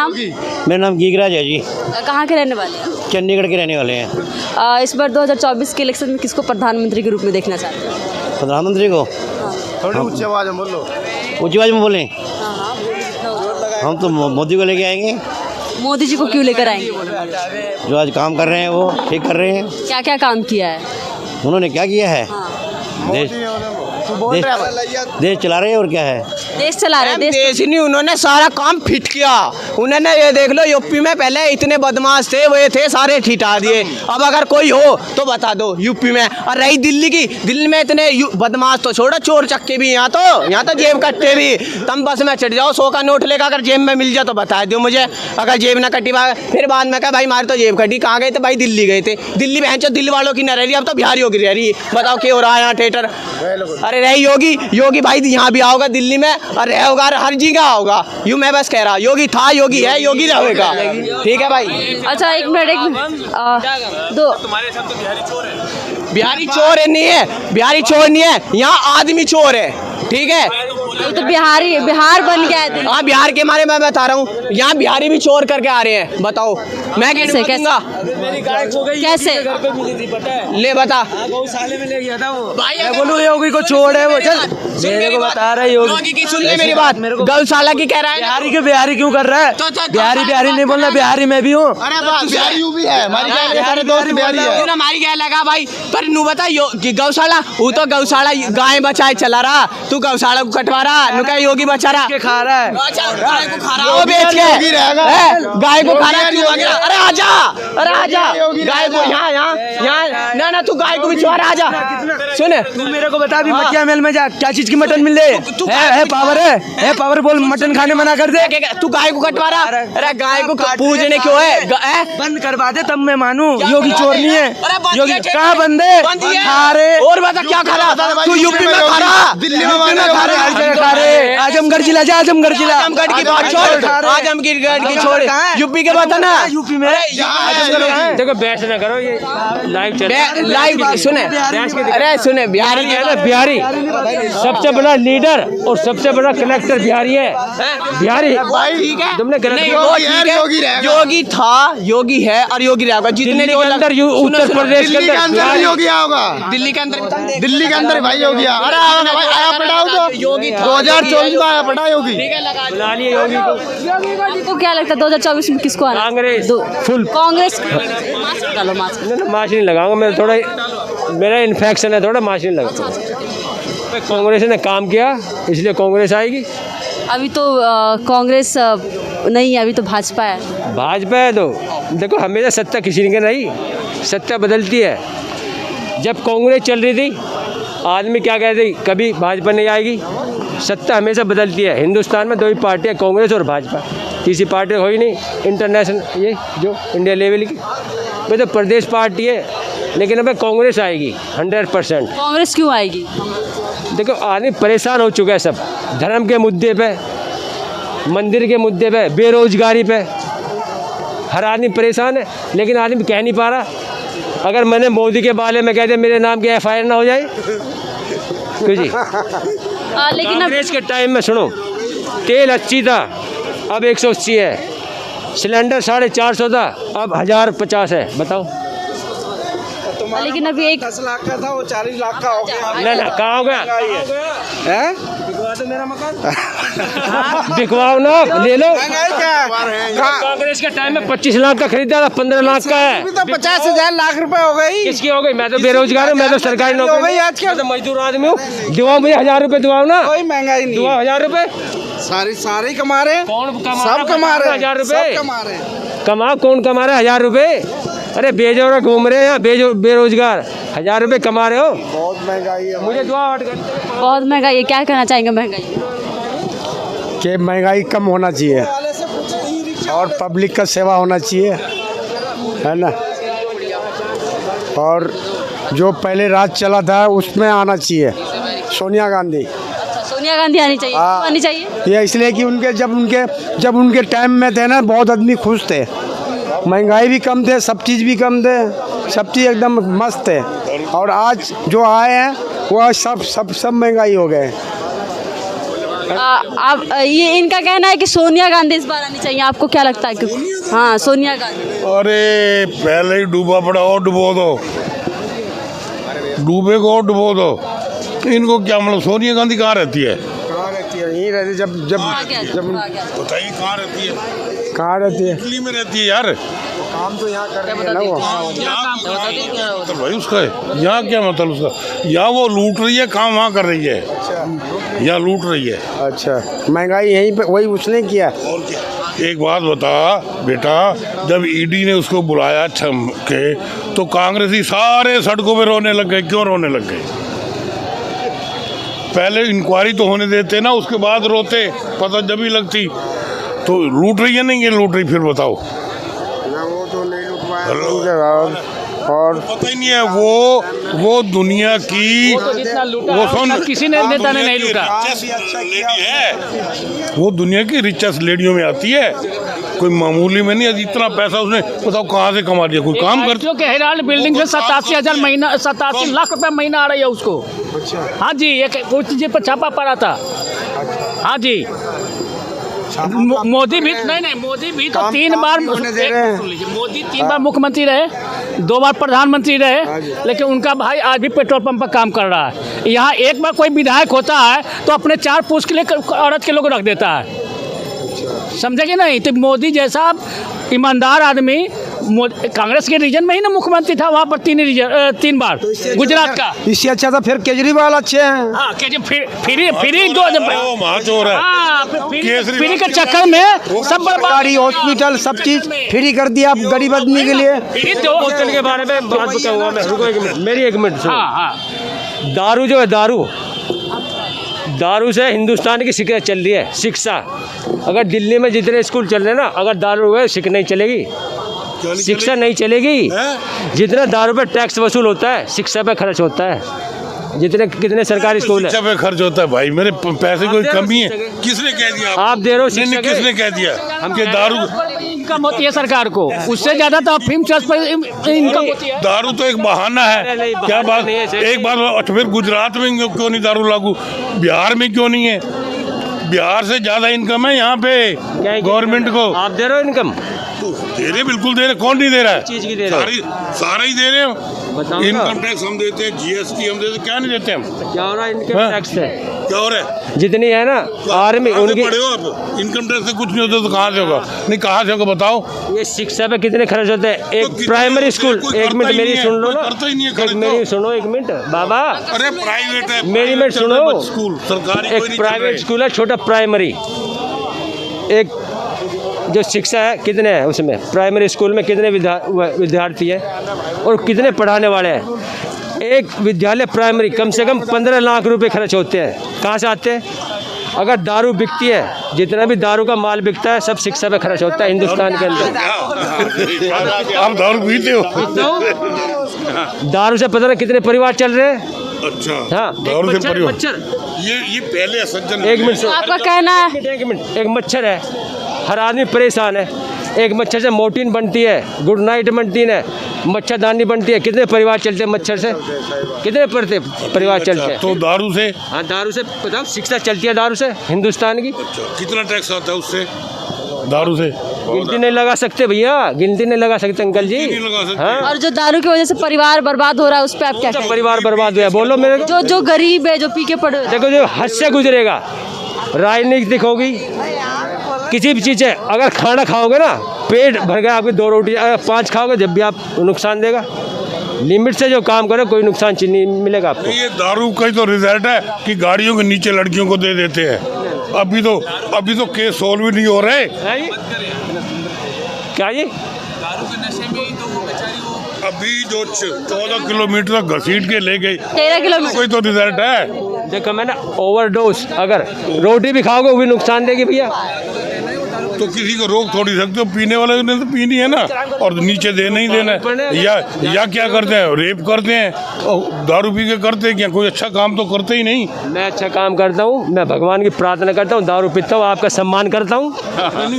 नाम? मेरा नाम गीगराज है जी। कहाँ के रहने वाले हैं? चंडीगढ़ के रहने वाले हैं। इस बार 2024 के इलेक्शन में किसको प्रधानमंत्री के रूप में देखना चाहते हैं? प्रधानमंत्री को थोड़ी ऊंची आवाज में बोलो। ऊंची आवाज में बोलें? हम तो मोदी को लेके आएंगे। मोदी जी को क्यों लेकर आएंगे? जो आज काम कर रहे हैं वो ठीक कर रहे हैं। क्या क्या काम किया है? उन्होंने क्या किया है? देश देश चला रहे हैं और क्या है? देश चला रहे हैं। देश नहीं, उन्होंने सारा काम फिट किया। उन्होंने ये देख लो यूपी में पहले इतने बदमाश थे, वो थे सारे ठिठा दिए। अब अगर कोई हो तो बता दो यूपी में। और रही दिल्ली की, दिल्ली में इतने बदमाश तो छोड़ो, चोर चक्के भी यहाँ तो जेब कट्टे भी। तुम बस में चढ़ जाओ, 100 का नोट लेकर अगर जेब में मिल जाए तो बता दो मुझे। अगर जेब ना कटी फिर बाद में कहा भाई हमारी तो जेब कटी। कहाँ गए थे भाई? दिल्ली गए थे। दिल्ली में दिल्ली वालों की न रह रही, अब तो बिहारियों की रह रही। बताओ क्या हो रहा है यहाँ थिएटर? अरे रही योगी भाई यहाँ भी आओगा दिल्ली में, और रहेगा हर जगह होगा। यूँ मैं बस कह रहा, योगी था, योगी है, योगी रहेगा। ठीक है भाई। अच्छा एक मिनट दो। बिहारी चोर है नहीं है, बिहारी चोर नहीं है, यहाँ आदमी चोर है। ठीक है, तो बिहार बन गया है। हाँ बिहार के मारे मैं बता रहा हूँ, यहाँ बिहारी भी चोर करके आ रहे हैं। बताओ मैं कैसे ले बता। मैं बोलूँ योगी को छोड़ है वो, चल मेरे को बता रहा है योगी की सुन ले मेरी बात। गौशाला की कह रहा है बिहारी के बिहारी क्यों कर रहा है? बिहारी नहीं बोलना, बिहारी में भी हूँ। बिहारी भी है, हमारी क्या लगा भाई? पर नू बता गौशाला, वो तो गौशाला गाय बचाए चला रहा, तू गौशाला को कटवा रहा, नुका योगी बचा रहा, खा रहा है गाय को खा रहा, वो बेच के गाय को खा रहा है। अरे आजा, अरे आजा, गाय को यहाँ ना तू गाय को बिचवा रहा, आजा। सुन तू मेरे को बता, अभी मटिया महल में जा, क्या चीज की मटन मिल रही है? पावर है पावर, बोल मटन खाने मना कर दे। तू गाय को कटवा रहा, अरे गाय को पूजने क्यों है? बंद करवा दे तब मैं मानू। योगी चोर नहीं है। योगी कहाँ बंद है? खा रहे और बता क्या खा रहा तू? यूपी में खा रहा, दिल्ली में खा रहे, हर जगह खा रहे। आजमगढ़ जिला जा, आजमगढ़ जिला, आजमगढ़ की बात छोड़, आजमगढ़ की छोड़, यूपी के बता ना। यूपी में देखो बहस ना करो, ये लाइव सुने। अरे सुने, बिहारी है ना, बिहारी सबसे बड़ा लीडर और सबसे बड़ा कलेक्टर बिहारी है। बिहारी तुमने योगी था, योगी है और योगी रहेगा। जितने अंदर उत्तर प्रदेश के अंदर योगी होगा, दिल्ली के अंदर भाई योगी। अरे योगी 2024 में आया पड़ा योगी। बुला लिए योगी को। तो क्या लगता है 2024 में किसको आना? कांग्रेस फुल कांग्रेस। मास्क नहीं लगाऊंगा, मेरा इन्फेक्शन है थोड़ा, मास्क नहीं लगाऊंगा। कांग्रेस ने काम किया इसलिए कांग्रेस आएगी। अभी तो कांग्रेस नहीं है, अभी तो भाजपा है। भाजपा है तो देखो, हमेशा सत्ता किसी की नहीं, सत्ता बदलती है। जब कांग्रेस चल रही थी आदमी क्या कहते, कभी भाजपा नहीं आएगी। सत्ता हमेशा बदलती है। हिंदुस्तान में दो ही पार्टियाँ, कांग्रेस और भाजपा, तीसरी पार्टी हो ही नहीं। इंटरनेशनल ये जो इंडिया लेवल की वो तो प्रदेश पार्टी है, लेकिन अब कांग्रेस आएगी 100%। कांग्रेस क्यों आएगी? देखो आदमी परेशान हो चुका है, सब धर्म के मुद्दे पे, मंदिर के मुद्दे पे, बेरोजगारी पे, हर आदमी परेशान है। लेकिन आदमी कह नहीं पा रहा। अगर मैंने मोदी के बारे में कह दिया मेरे नाम की FIR ना हो जाए क्यों जी? लेकिन कांग्रेस के टाइम में सुनो, तेल 80 था, अब 180 है। सिलेंडर 450 था, अब 1050 है। बताओ। लेकिन अभी 10 लाख का था, वो 40 लाख का हो गया। ना कहाँ हो गया? बिकवा दो मेरा मकान, बिकवाओ ना, ले लो। कांग्रेस के टाइम में 25 लाख का खरीदा था, 15 लाख का है। 50,000 लाख रुपए हो गई। किसकी हो गई? मैं तो बेरोजगार हूँ, मैं तो सरकारी नौकरी हो गई आज क्या? तो मजदूर आदमी हूँ। दुआओ मुझे 1000 रुपये दुआओ ना। कोई महंगाई नहीं, दुआ 1000 रुपये सारे ही कमा रहे हैं। कौन सब कमा रहे हैं, 1000 रुपये कमा रहे हैं। कमा कौन कमा रहा है 1000 रुपये? अरे बेजोरा घूम रहे हैं यहाँ, बेरोजगार 1000 रुपये कमा रहे हो। बहुत महंगाई है, मुझे दुआ बहुत महंगाई है। क्या कहना चाहेंगे महंगाई कि महंगाई कम होना चाहिए और पब्लिक का सेवा होना चाहिए, है ना। और जो पहले राज चला था उसमें आना चाहिए सोनिया गांधी। सोनिया गांधी आनी चाहिए। क्यों आनी चाहिए? ये इसलिए कि जब उनके टाइम में थे ना, बहुत आदमी खुश थे, महंगाई भी कम थे, सब चीज़ भी कम थे, सब चीज़ एकदम मस्त है। और आज जो आए हैं वो सब महंगाई हो गए। आप ये इनका कहना है कि सोनिया गांधी इस बार आनी चाहिए, आपको क्या लगता है? हाँ, सोनिया गांधी। अरे पहले ही डूबा पड़ा और डुबो दो, डूबे को और डुबो दो। इनको क्या मतलब, सोनिया गांधी कहाँ रहती है? यहीं रहती जब जब जब बताइए कहाँ रहती है? कहाँ रहती है? दिल्ली में रहती है यार। काम तो यहाँ कर रही है ना वो। मतलब भाई उसका यहाँ क्या मतलब उसका? यहाँ वो लूट रही है, काम वहाँ कर रही है, यहाँ लूट रही है। अच्छा, महंगाई यहीं पे वही उसने किया। और क्या? एक बात बता बेटा, जब ईडी ने उसको बुलाया छम के, तो कांग्रेसी सारे सड़कों पे रोने लग गए। क्यों रोने लग गए? पहले इंक्वायरी तो होने देते ना, उसके बाद रोते, पता जब ही लगती। तो लूट रही है नहीं ये लूट रही, फिर बताओ। ना वो तो नहीं लूट पाया और पता ही नहीं है वो दुनिया की वो सुन किसी ने नेता ने नहीं लूटा। लेडी है, वो दुनिया की रिचेस्ट लेडियों में आती है, कोई मामूली में नहीं। इतना पैसा उसने बताओ कहाँ से कमा लिया? कोई काम कर के हेराल्ड बिल्डिंग से 87,000 महीना 87 लाख रुपए महीना आ रही है उसको। हाँ जी, एक उस चीज पर छापा पड़ा था। हाँ जी, मोदी भी नहीं मोदी भी तो 3 बार मोदी 3 बार मुख्यमंत्री रहे, 2 बार प्रधानमंत्री रहे, लेकिन उनका भाई आज भी पेट्रोल पंप पर काम कर रहा है। यहाँ एक बार कोई विधायक होता है तो अपने 4 पुरुष के लिए औरत के लोग रख देता है, समझे कि नहीं? तो मोदी जैसा ईमानदार आदमी कांग्रेस के रीजन में ही ना मुख्यमंत्री था, वहाँ पर 3 बार गुजरात का। इससे अच्छा था फिर केजरीवाल अच्छे हैं। हाँ, फ्री फ्री के चक्कर में सब सरकारी हॉस्पिटल सब चीज फ्री कर दिया आप गरीब आदमी के लिए। होटल के बारे में बात बताऊंगा मैं, रुको एक मिनट, मेरी एक मिनट सुनो। दारू जो है, दारू से हिंदुस्तान की शिक्षा चल रही है। शिक्षा, अगर दिल्ली में जितने स्कूल चल रहे हैं ना, अगर दारू है शिक्षा नहीं चलेगी, शिक्षा नहीं चलेगी। जितना दारू पे टैक्स वसूल होता है, शिक्षा पे खर्च होता है। जितने कितने सरकारी स्कूल है, शिक्षा पे खर्च होता है। भाई मेरे पैसे कोई कमी है? किसने कह दिया? आप दे रहे हो नहीं, किसने कह दिया? हम के दारू इनकम होती है सरकार को, उससे ज्यादा तो अफीम चर्च पर इनकम होती है। दारू तो एक बहाना है। क्या बात? एक बात, फिर गुजरात में क्यों नहीं दारू लागू? बिहार में क्यों नहीं है? बिहार से ज्यादा इनकम है यहाँ पे गवर्नमेंट को। आप दे रहे हो इनकम? दे रहे, बिल्कुल दे रहे। कौन नहीं दे रहा है? चीज की दे रहे हो? सारा ही दे रहे हो। बताओ, इनकम टैक्स हम देते हैं, जीएसटी हम देते हैं, क्या नहीं देते हम? क्या हो रहा है इनकम टैक्स से? क्या हो रहा है? जितनी है ना आर्मी उनकी। पढ़े हो आप? इनकम टैक्स से कुछ नहीं होता तो कहाँ से होगा? नहीं, कहाँ से होगा बताओ? ये शिक्षा पे कितने खर्च होते हैं? एक प्राइमरी स्कूल, एक मिनट मेरी सुन लो ना, मेरी सुनो एक मिनट बाबा। अरे प्राइवेट है, मेरी मिनट सुनो। स्कूल सरकारी एक प्राइवेट स्कूल है, छोटा प्राइमरी। एक जो शिक्षा है कितने हैं उसमें? प्राइमरी स्कूल में कितने विद्यार्थी हैं और कितने पढ़ाने वाले हैं? एक विद्यालय प्राइमरी कम से कम 15 लाख रुपए खर्च होते हैं। कहाँ से आते हैं? अगर दारू बिकती है, जितना भी दारू का माल बिकता है, सब शिक्षा पे खर्च होता है हिंदुस्तान के अंदर। आप दारू पीते हो? दारू से पता नहीं कितने परिवार चल रहे हैं। अच्छा, हाँ, दारू से परिवार। मच्छर, ये पहले सज्जन, एक मिनट, आपका कहना है? एक मिनट, एक मच्छर है, हर आदमी परेशान है। एक मच्छर से मोर्टीन बनती है, गुड नाइट बनती है, मच्छरदानी बनती है। कितने परिवार चलते हैं मच्छर से? कितने परिवार चलते हैं? तो दारू से? हाँ, दारू से बताओ, शिक्षा चलती है दारू से हिंदुस्तान की। कितना टैक्स आता है उससे, दारू से? गिनती नहीं लगा सकते भैया, गिनती नहीं लगा सकते अंकल जी। नहीं लगा सकते। हाँ, और जो दारू की वजह से परिवार बर्बाद हो रहा है, उस पर आप क्या कहेंगे? परिवार बर्बाद हुआ है, बोलो मेरे को। जो गरीब है, जो पी के पड़े, देखो, जो हद से गुजरेगा, राजनीतिक होगी, किसी भी चीज़ है। अगर खाना खाओगे ना, पेट भर गया आपकी 2 रोटी, अगर 5 खाओगे जब भी आप नुकसान देगा। लिमिट से जो काम करे कोई नुकसान चीज नहीं मिलेगा आपको। ये दारू का ही तो रिजल्ट है कि गाड़ियों के नीचे लड़कियों को दे देते हैं। अभी तो केस सोल्व भी नहीं हो रहे। क्या ये अभी जो 14 किलोमीटर तक घसीट के ले गई, 13 किलोमीटर, कोई तो रिजल्ट है। देखो मैंने ओवरडोज, अगर रोटी भी खाओगे वो भी नुकसान देगी भैया। तो किसी को रोक थोड़ी सकते हो, पीने वाले ने तो पीनी है ना, और नीचे देना ही देना है। या क्या करते हैं, रेप करते हैं, दारू पी के करते हैं क्या? कोई अच्छा काम तो करते ही नहीं। मैं अच्छा काम करता हूँ, मैं भगवान की प्रार्थना करता हूँ, दारू पीता हूँ, आपका सम्मान करता हूँ।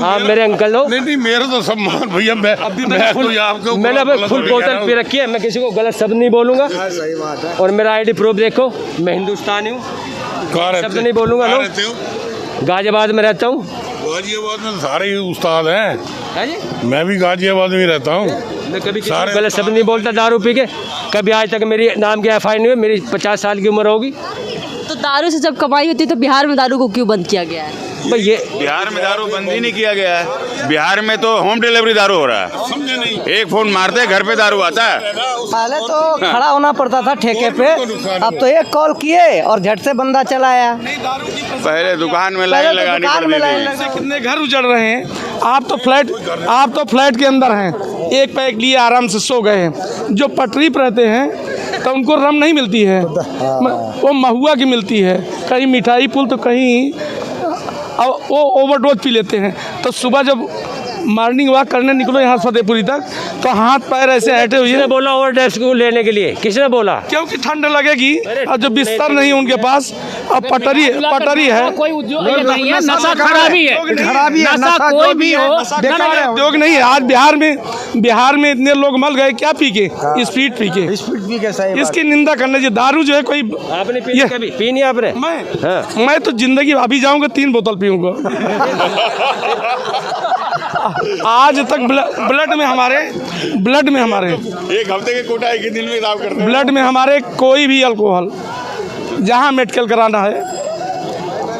आप मेरे अंकल हो। नहीं, मेरा तो सम्मान भैया। मैंने अब फुल बोतल पी रखी है, मैं किसी को गलत शब्द नहीं बोलूँगा। और मेरा ID प्रूफ देखो, मैं हिंदुस्तानी हूँ, शब्द नहीं बोलूँगा। गाजियाबाद में रहता हूँ। गाजियाबाद में सारे ही उस्ताद हैं। है जी, मैं भी गाजियाबाद में रहता हूँ। मैं कभी सारे गलत शब्द नहीं बोलता दारू पी के। कभी आज तक मेरी नाम की FIR नहीं हुई। मेरी 50 साल की उम्र होगी। तो दारू से जब कमाई होती है तो बिहार में दारू को क्यों बंद किया गया है? भाई ये बिहार में दारू बंद ही नहीं किया गया है। बिहार में तो होम डिलीवरी दारू हो रहा है। समझे नहीं। एक फोन मारते हैं, घर पे दारू आता है। पहले तो खड़ा होना पड़ता था ठेके पे, अब तो एक कॉल किए और झट से बंदा चला आया। पहले दुकान में लाइन लगानी पड़ती थी। कितने घर उजड़ रहे हैं। आप तो फ्लैट के अंदर हैं, एक पैक लिए आराम से सो गए हैं। जो पटरी पर रहते हैं तो उनको रम नहीं मिलती है, वो महुआ की मिलती है। कहीं मिठाई पुल तो कहीं वो ओवरडोज पी लेते हैं। तो सुबह जब मॉर्निंग वॉक करने निकलो यहाँ फतेहपुरी तक तो हाथ पैर ऐसे हटे हुए। किसने बोला ओवरडोज को लेने के लिए? किसने बोला? क्योंकि ठंड लगेगी और जो बिस्तर नहीं उनके पास, अब पटरी है। कोई उद्योग नहीं है, नशा खराबी है। नशा कोई भी हो, बेकार उद्योग नहीं है। आज बिहार में इतने लोग मर गए क्या पी के? स्पीड पी के सही। इसकी निंदा करने चाहिए। दारू जो है कोई आपने कभी पी नहीं आपने? मैं तो जिंदगी अभी जाऊंगा 3 बोतल पीऊंगा। आज तक ब्लड में हमारे एक हफ्ते के कोटा एक ही दिन में साफ करते हैं। ब्लड में हमारे कोई भी अल्कोहल जहाँ मेडिकल कराना है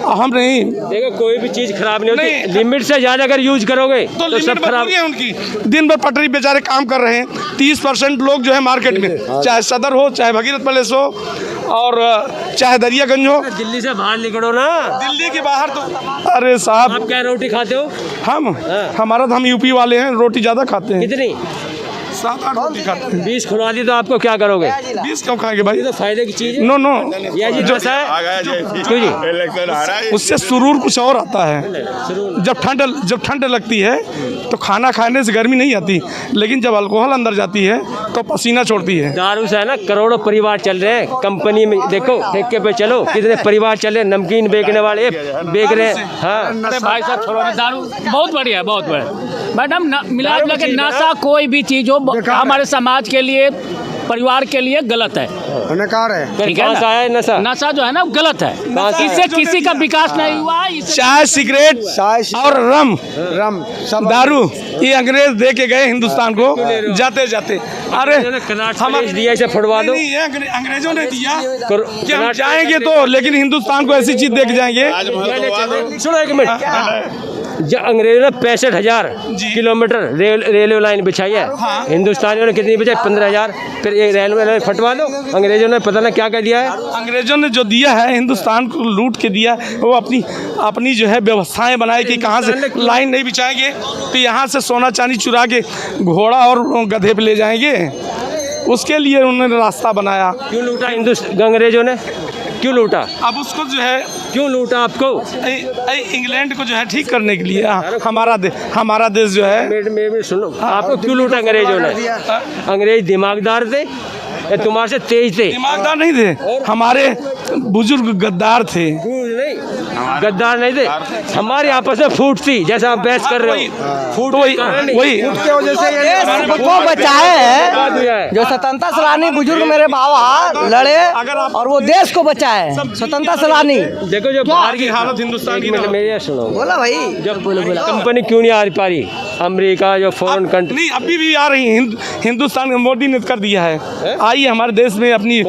हम नहीं। देखो कोई भी चीज़ खराब नहीं होती। लिमिट से ज़्यादा अगर यूज करोगे तो सब खराब है। उनकी दिन भर पटरी बेचारे काम कर रहे हैं। 30% लोग जो है मार्केट में, चाहे सदर हो, चाहे भगीरथ पैलेस हो और चाहे दरियागंज हो। दिल्ली से बाहर निकलो ना। दिल्ली के बाहर तो अरे साहब, आप क्या रोटी खाते हो? हम यूपी वाले हैं, रोटी ज़्यादा खाते हैं। कितनी? 7-8 रोटी खाते हैं। 20 खुलवा दी तो आपको क्या करोगे? 20 क्यों खाएंगे भाई? ये तो फायदे की चीज़ है। नो ये जी नशा है। क्यों जी? इलेक्शन आ रहा है। उससे सुरूर कुछ और आता है। जब ठंड लगती है तो खाना खाने से गर्मी नहीं आती, लेकिन जब अल्कोहल अंदर जाती है तो पसीना छोड़ती है। दारू से है ना करोड़ों परिवार चल रहे हैं। कंपनी में देखो, ठेके पे चलो, कितने परिवार चल रहे हैं। नमकीन बेचने वाले बेच रहे हैं। हाँ अरे भाई साहब छोड़ो ना, दारू बहुत बढ़िया है, बहुत बढ़िया मैडम। मिला जुला के नशा कोई भी चीज़ हो हमारे समाज के लिए, परिवार के लिए गलत है। ठीक है ना? नशा नशा जो है ना गलत है। इससे किसी का विकास नहीं हुआ। चाय, सिगरेट और रम दारू ये अंग्रेज दे के गए हिंदुस्तान को जाते जाते। अरे हम दिया इसे फुटवा दो। अंग्रेजों ने दिया कि हम जाएंगे तो, लेकिन हिंदुस्तान को ऐसी चीज दे के जाएंगे। सुनो एक मिनट। अंग्रेजों ने 65,000 किलोमीटर रेलवे लाइन बिछाई है। हिंदुस्तानियों ने कितनी बिछाई? 15,000। फिर एक रेलवे लाइन फटवा दो। अंग्रेजों ने पता ना क्या क्या दिया है। अंग्रेजों ने जो दिया है हिंदुस्तान को लूट के दिया, वो अपनी जो है व्यवस्थाएं बनाए कि कहाँ से लाइन नहीं बिछाएंगे तो यहाँ से सोना चांदी चुरा के घोड़ा और गधे पे ले जाएंगे। उसके लिए उन्होंने रास्ता बनाया। क्यों लूटा अंग्रेजों ने? क्यों लूटा? अब उसको जो है क्यों लूटा आपको? इंग्लैंड को जो है ठीक करने के लिए हमारा देश जो है। सुनो, आपको क्यों लूटा अंग्रेजों ने? अंग्रेज दिमागदार थे या तुम्हारे से तेज थे? दिमागदार नहीं थे, हमारे बुजुर्ग गद्दार थे। गद्दार नहीं थे। हमारी आपस में फूट थी, जैसा आप बहस कर रहे हो। फूट वही उसके वजह से वो बचाए हैं। जो स्वतंत्रता सेनानी बुजुर्ग मेरे बाबा लड़े और वो देश को बचाए। स्वतंत्रता सेनानी देखो जो बाहर की हालत हिंदुस्तान की। मेरे सुनो, बोला भाई, जब कंपनी क्यों नहीं आ पा रही? अमेरिका जो फॉरेन कंट्री नहीं अभी भी आ रही। हिंदुस्तान में मोदी ने कर दिया है। आइए हमारे देश में अपनी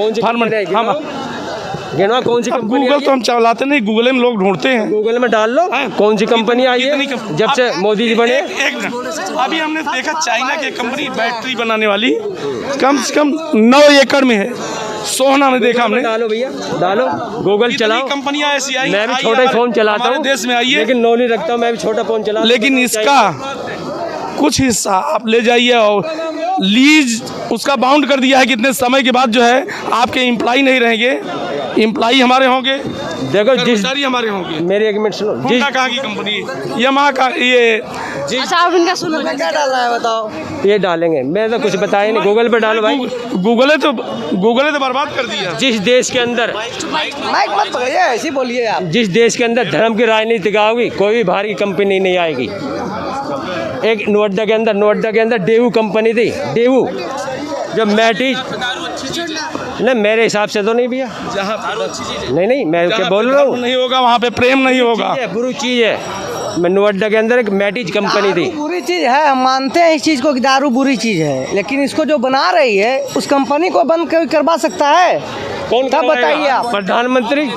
गिनवा कौन सी कंपनी? गूगल तो हम चलाते नहीं, गूगल में लोग ढूंढते हैं। गूगल में डाल लो कौन सी कंपनी आई है जब से मोदी जी बने। अभी हमने देखा चाइना की कंपनी बैटरी बनाने वाली कम से कम 9 एकड़ में है। सोहना में देखा हमने। डालो भैया, डालो, गूगल चलाओ। कंपनियां ऐसी आई। मैं भी छोटा फोन चलाता हूँ देश में, आइए, लेकिन नॉलेज रखता हूँ। मैं भी छोटा फोन चलाता हूँ, लेकिन इसका कुछ हिस्सा आप ले जाइए और लीज उसका बाउंड कर दिया है। कितने समय के बाद जो है आपके एम्प्लॉय नहीं रहेंगे, एम्प्लॉय हमारे होंगे। देखो जिस हमारे होंगे। मेरी एक मिनट सुनो। जिस कहाँ की कंपनी? यामाहा का ये। अच्छा आप इनका सुनो, क्या डालना है बताओ? ये डालेंगे, मैं तो कुछ बताया नहीं। गूगल पे डालो भाई। गूगल है तो बर्बाद कर दिया। जिस देश के अंदर माइक मत पकड़िए, ऐसे बोलिए आप। जिस देश के अंदर धर्म की राजनीति होगी, कोई भी बाहर की कंपनी नहीं आएगी। एक नोएडा के अंदर डेवू कंपनी थी। डेवू जो मैटी नहीं मेरे हिसाब से तो नहीं भैया, नहीं मैं क्या बोल रहा हूँ, नहीं होगा वहाँ पे प्रेम नहीं होगा। बुरी चीज़ है। मैं नोएडा के अंदर एक मैटिज कंपनी थी। बुरी चीज है, हम मानते हैं इस चीज को कि दारू बुरी चीज है, लेकिन इसको जो बना रही है उस कंपनी को बंद करवा सकता है? कौन तब बताइए आप। प्रधानमंत्री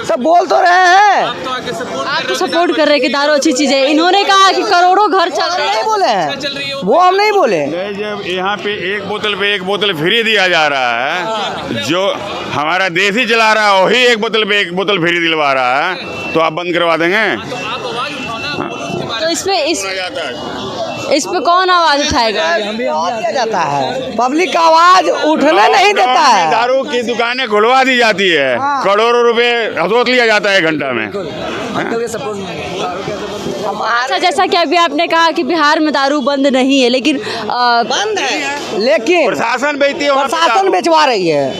सब बोल तो रहे हैं, आप तो सपोर्ट कर रहे हैं कि दारू अच्छी चीज़ है। इन्होंने कहा कि करोड़ों घर चल रहे नहीं बोले हैं वो, हम नहीं बोले। जब यहाँ पे एक बोतल फ्री दिया जा रहा है, जो हमारा देश ही चला रहा है वही एक बोतल फ्री दिलवा रहा है, तो आप बंद करवा देंगे? तो इस पे कौन आवाज उठाएगा? दिया जाता है, पब्लिक का आवाज उठने नहीं देता है। दारू की दुकानें खुलवा दी जाती है, करोड़ों रुपए हसोत लिया जाता है घंटा में। अच्छा, जैसा कि अभी आपने कहा कि बिहार में दारू बंद नहीं है, लेकिन बंद है, लेकिन प्रशासन बेचती है, प्रशासन बेचवा रही है।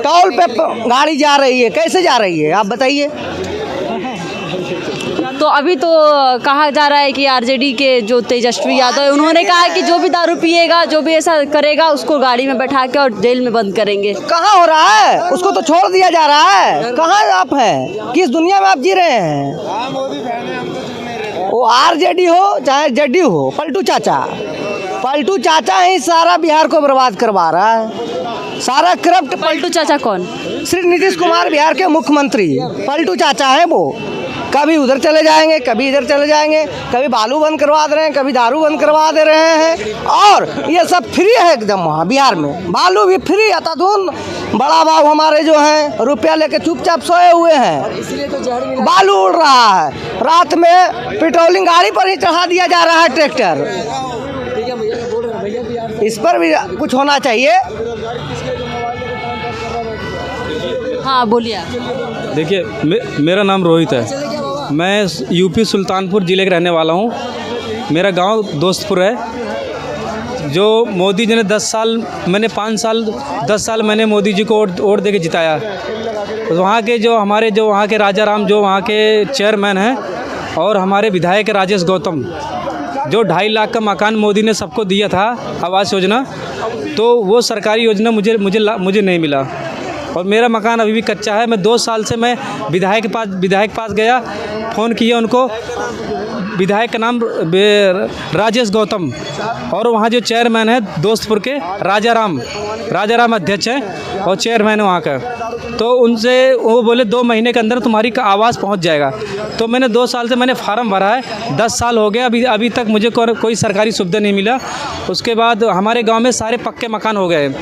टोल पे गाड़ी जा रही है, कैसे जा रही है आप बताइए? तो अभी तो कहा जा रहा है कि आरजेडी के जो तेजस्वी यादव है, उन्होंने कहा कि जो भी दारू पिएगा, जो भी ऐसा करेगा, उसको गाड़ी में बैठा के और जेल में बंद करेंगे। कहाँ हो रहा है? उसको तो छोड़ दिया जा रहा है। कहाँ आप हैं? किस दुनिया में आप जी रहे हैं? वो आरजेडी हो चाहे जेडीयू हो, पलटू चाचा ही सारा बिहार को बर्बाद करवा रहा है। सारा करप्ट। पलटू चाचा कौन? श्री नीतीश कुमार बिहार के मुख्यमंत्री पलटू चाचा है वो। कभी उधर चले जाएंगे, कभी इधर चले जाएंगे, कभी बालू बंद करवा दे रहे हैं, कभी दारू बंद करवा दे रहे हैं, और ये सब फ्री है एकदम। वहाँ बिहार में बालू भी फ्री आता धुन। बड़ा बाबू हमारे जो हैं रुपया लेके चुपचाप सोए हुए हैं, बालू उड़ रहा है। रात में पेट्रोलिंग गाड़ी पर ही चढ़ा दिया जा रहा है ट्रैक्टर। इस पर भी कुछ होना चाहिए। हाँ बोलिए। देखिए, मेरा नाम रोहित है, मैं यूपी सुल्तानपुर ज़िले का रहने वाला हूँ। मेरा गांव दोस्तपुर है। जो मोदी जी ने 10 साल, मैंने 5 साल 10 साल मैंने मोदी जी को वोट दे के जिताया। तो वहाँ के जो हमारे जो वहाँ के राजा राम जो वहाँ के चेयरमैन हैं, और हमारे विधायक राजेश गौतम, जो 2.5 लाख का मकान मोदी ने सबको दिया था आवास योजना, तो वो सरकारी योजना मुझे नहीं मिला, और मेरा मकान अभी भी कच्चा है। मैं 2 साल से मैं विधायक के पास गया, फ़ोन किया उनको। विधायक का नाम राजेश गौतम, और वहाँ जो चेयरमैन है दोस्तपुर के राजा राम अध्यक्ष हैं और चेयरमैन है वहाँ का। तो उनसे वो बोले 2 महीने के अंदर तुम्हारी आवाज़ पहुँच जाएगा। तो मैंने 2 साल से मैंने फार्म भरा है, 10 साल हो गया, अभी तक मुझे कोई सरकारी सुविधा नहीं मिला। उसके बाद हमारे गाँव में सारे पक्के मकान हो गए।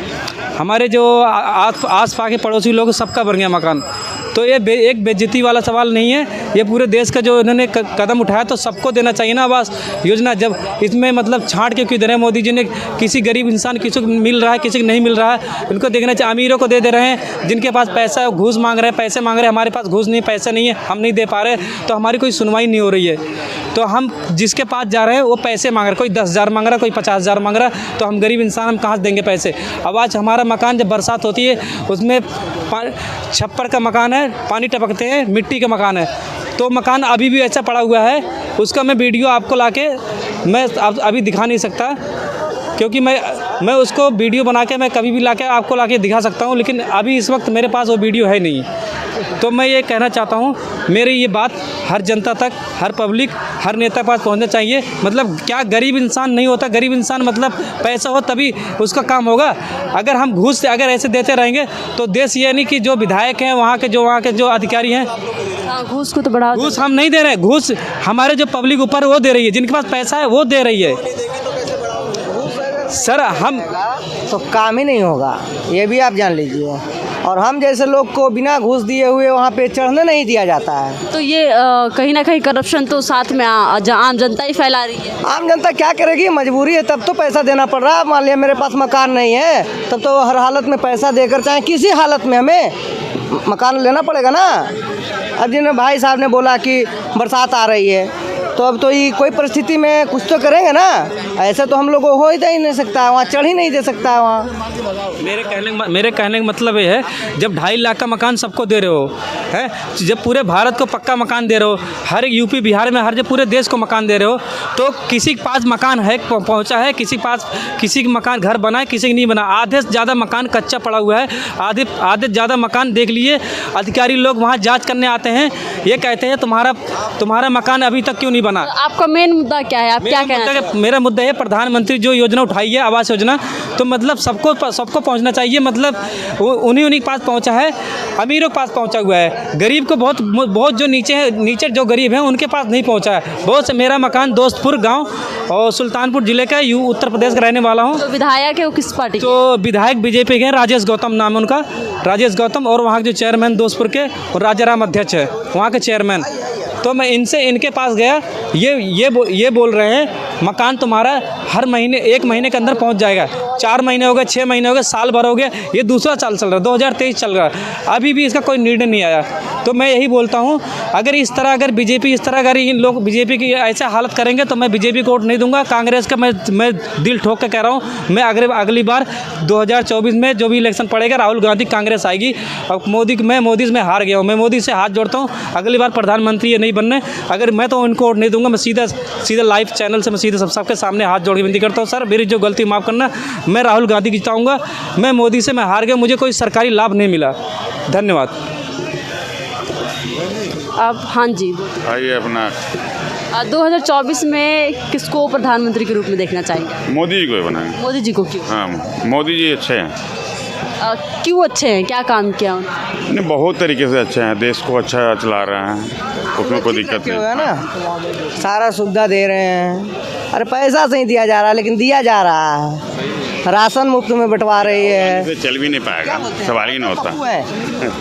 हमारे जो आस पास के पड़ोसी लोग सबका बन गया मकान। तो ये एक बेइज्जती वाला सवाल नहीं है, ये पूरे देश का जो इन्होंने कदम उठाया, तो सबको देना चाहिए ना आवास योजना। जब इसमें मतलब छांट के क्यों दे रहे हैं मोदी जी ने? किसी गरीब इंसान, किसी को मिल रहा है, किसी को नहीं मिल रहा है, इनको देखना चाहिए। अमीरों को दे रहे हैं, जिनके पास पैसा है घूस मांग रहे हैं, पैसे मांग रहे हैं। हमारे पास घूस नहीं, पैसे नहीं है, हम नहीं दे पा रहे, तो हमारी कोई सुनवाई नहीं हो रही है। तो हम जिसके पास जा रहे हैं वो पैसे मांग रहे हैं, कोई 10,000 मांग रहा है, कोई 50,000 मांग रहा है, तो हम गरीब इंसान हम कहाँ से देंगे पैसे? अब आज हमारा मकान जब बरसात होती है, उसमें छप्पर का मकान है, पानी टपकते हैं, मिट्टी का मकान है, तो मकान अभी भी ऐसा पड़ा हुआ है। उसका मैं वीडियो आपको लाके मैं अभी दिखा नहीं सकता, क्योंकि मैं उसको वीडियो बना के मैं कभी भी आपको लाके दिखा सकता हूँ, लेकिन अभी इस वक्त मेरे पास वो वीडियो है नहीं। तो मैं ये कहना चाहता हूँ, मेरी ये बात हर जनता तक, हर पब्लिक, हर नेता के पास पहुँचना चाहिए। मतलब क्या गरीब इंसान नहीं होता? गरीब इंसान मतलब पैसा हो तभी उसका काम होगा। अगर हम घूस अगर ऐसे देते रहेंगे तो देश ये नहीं कि जो विधायक हैं वहाँ के जो अधिकारी हैं, घूस को तो बढ़ा, घूस हम नहीं दे रहे हैं, घूस हमारे जो पब्लिक ऊपर वो दे रही है, जिनके पास पैसा है वो दे रही है। सर हम तो काम ही नहीं होगा, ये भी आप जान लीजिए। और हम जैसे लोग को बिना घूस दिए हुए वहाँ पे चढ़ने नहीं दिया जाता है। तो ये कहीं ना कहीं करप्शन तो साथ में आम जनता ही फैला रही है। आम जनता क्या करेगी? मजबूरी है, तब तो पैसा देना पड़ रहा है। मान लिया मेरे पास मकान नहीं है, तब तो हर हालत में पैसा देकर, चाहे किसी हालत में हमें मकान लेना पड़ेगा ना। अब जिन्हें भाई साहब ने बोला कि बरसात आ रही है, तो अब तो ये कोई परिस्थिति में कुछ तो करेंगे ना, ऐसे तो हम लोग को हो ही नहीं सकता है, वहाँ चढ़ ही नहीं दे सकता है वहाँ। मेरे कहने का मतलब ये है, जब 2.5 लाख का मकान सबको दे रहे हो है, जब पूरे भारत को पक्का मकान दे रहे हो, हर यूपी बिहार में हर जब पूरे देश को मकान दे रहे हो, तो किसी के पास मकान है पहुंचा है, किसी के पास किसी के मकान घर बना है, किसी के नहीं बना। आधे से ज़्यादा मकान कच्चा पड़ा हुआ है, आधे ज़्यादा मकान देख लिए अधिकारी लोग वहाँ जाँच करने आते हैं, ये कहते हैं तुम्हारा मकान अभी तक क्यों नहीं बना। तो आपका मेन मुद्दा क्या है, आप क्या कहना चाहते हैं? मेरा मुद्दा है प्रधानमंत्री जो योजना उठाई है आवास योजना, तो मतलब सबको पहुंचना चाहिए, मतलब उन्हीं के पास पहुंचा है, अमीरों के पास पहुंचा हुआ है, गरीब को बहुत जो नीचे जो गरीब हैं उनके पास नहीं पहुंचा है। बहुत से मेरा मकान दोस्तपुर गांव और सुल्तानपुर जिले का उत्तर प्रदेश का रहने वाला हूँ। तो विधायक है वो किस पार्टी? तो विधायक बीजेपी के हैं, राजेश गौतम नाम है उनका, राजेश गौतम, और वहाँ के जो चेयरमैन दोस्तपुर के और राजाराम अध्यक्ष है वहाँ के चेयरमैन। तो मैं इनके पास गया, ये बोल रहे हैं मकान तुम्हारा हर महीने 1 महीने के अंदर पहुंच जाएगा। 4 महीने हो गए, 6 महीने हो गए, साल भर हो गया, ये दूसरा साल चल रहा है, 2023 चल रहा है, अभी भी इसका कोई निर्णय नहीं आया। तो मैं यही बोलता हूँ, अगर बीजेपी इस तरह अगर इन लोग बीजेपी की ऐसा हालत करेंगे तो मैं बीजेपी को वोट नहीं दूंगा। कांग्रेस का मैं दिल ठोक के कह रहा हूँ, मैं अगली बार 2024 में जो भी इलेक्शन पड़ेगा राहुल गांधी कांग्रेस आएगी। और मोदी से हार गया हूँ, मैं मोदी से हाथ जोड़ता हूँ, अगली बार प्रधानमंत्री ये नहीं बनने, अगर मैं तो उनको वोट नहीं दूंगा। मैं सीधा लाइव चैनल से मैं सीधे सबके सामने हाथ जोड़ के विनती करता हूँ, सर मेरी जो गलती माफ़ करना, मैं राहुल गांधी की जिताऊंगा। मैं मोदी से मैं हार गया, मुझे कोई सरकारी लाभ नहीं मिला। धन्यवाद। आप हाँ जी आइए अपना 2024 में किसको प्रधानमंत्री के रूप में देखना चाहेंगे? मोदी जी को बनाएंगे। मोदी जी को क्यों? हाँ, मोदी जी अच्छे हैं। क्यों अच्छे हैं, क्या काम किया उन्होंने? नहीं, बहुत तरीके से अच्छे हैं, देश को अच्छा चला रहे हैं, उसमें कोई दिक्कत नहीं है ना, सारा सुविधा दे रहे हैं। अरे पैसा से ही दिया जा रहा है, लेकिन दिया जा रहा है, राशन मुफ्त में बंटवा रही है। चल भी नहीं पाएगा, सवाल ही नहीं होता।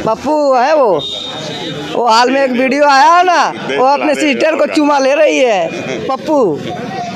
पप्पू है वो हाल में एक वीडियो आया है ना, वो अपने सिस्टर को चुमा ले रही है, पप्पू।